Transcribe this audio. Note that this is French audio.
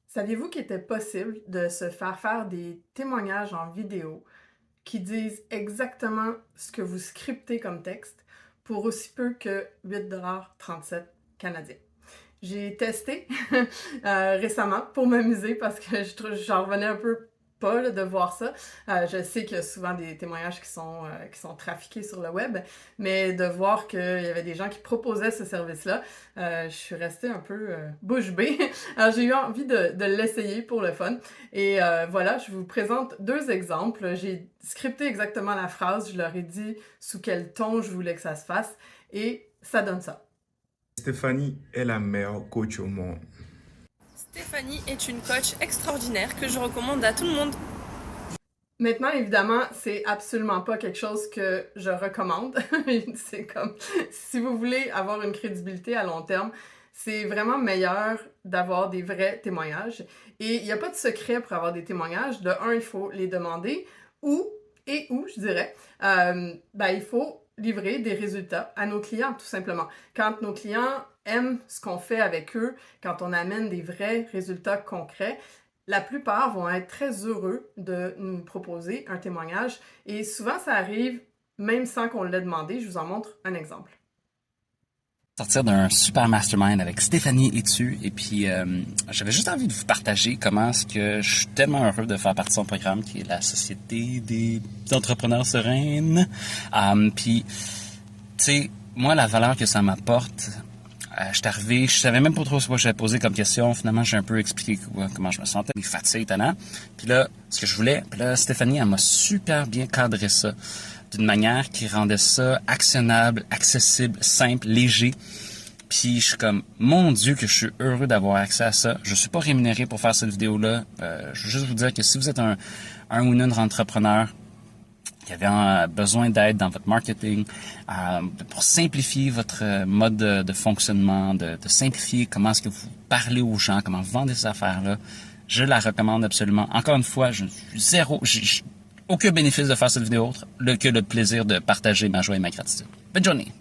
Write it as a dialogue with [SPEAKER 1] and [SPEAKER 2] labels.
[SPEAKER 1] Saviez-vous qu'il était possible de se faire des témoignages en vidéo qui disent exactement ce que vous scriptez comme texte pour aussi peu que 8,37 canadiens? J'ai testé récemment pour m'amuser parce que j'en revenais un peu pas là, de voir ça. Je sais qu'il y a souvent des témoignages qui sont trafiqués sur le web, mais de voir qu'il y avait des gens qui proposaient ce service-là, je suis restée un peu bouche bée. Alors j'ai eu envie de l'essayer pour le fun. Et voilà, je vous présente deux exemples. J'ai scripté exactement la phrase, je leur ai dit sous quel ton je voulais que ça se fasse, et ça donne ça.
[SPEAKER 2] Stéphanie est la meilleure coach au monde.
[SPEAKER 3] Stéphanie est une coach extraordinaire que je recommande à tout le monde.
[SPEAKER 1] Maintenant, évidemment, c'est absolument pas quelque chose que je recommande. C'est comme, si vous voulez avoir une crédibilité à long terme, c'est vraiment meilleur d'avoir des vrais témoignages. Et il n'y a pas de secret pour avoir des témoignages. De un, il faut les demander, ou, je dirais, il faut livrer des résultats à nos clients, tout simplement. Quand nos clients aiment ce qu'on fait avec eux, quand on amène des vrais résultats concrets, la plupart vont être très heureux de nous proposer un témoignage et souvent ça arrive même sans qu'on l'ait demandé. Je vous en montre un exemple.
[SPEAKER 4] Sortir d'un super mastermind avec Stéphanie Etu et puis j'avais juste envie de vous partager comment est-ce que je suis tellement heureux de faire partie de son programme qui est la Société des entrepreneurs sereines. Puis, tu sais, moi, la valeur que ça m'apporte, je suis arrivé, je savais même pas trop ce que j'avais posé comme question. Finalement, j'ai un peu expliqué comment je me sentais, mes fatigues, étonnant. Puis là, ce que je voulais, puis là, Stéphanie, elle m'a super bien cadré ça d'une manière qui rendait ça actionnable, accessible, simple, léger. Puis je suis comme, mon Dieu, que je suis heureux d'avoir accès à ça. Je suis pas rémunéré pour faire cette vidéo-là. Je veux juste vous dire que si vous êtes un ou une entrepreneur qui avait besoin d'aide dans votre marketing, pour simplifier votre mode de fonctionnement, de simplifier comment est-ce que vous parlez aux gens, comment vous vendez ces affaires-là, je la recommande absolument. Encore une fois, j'ai aucun bénéfice de faire cette vidéo autre que le plaisir de partager ma joie et ma gratitude. Bonne journée!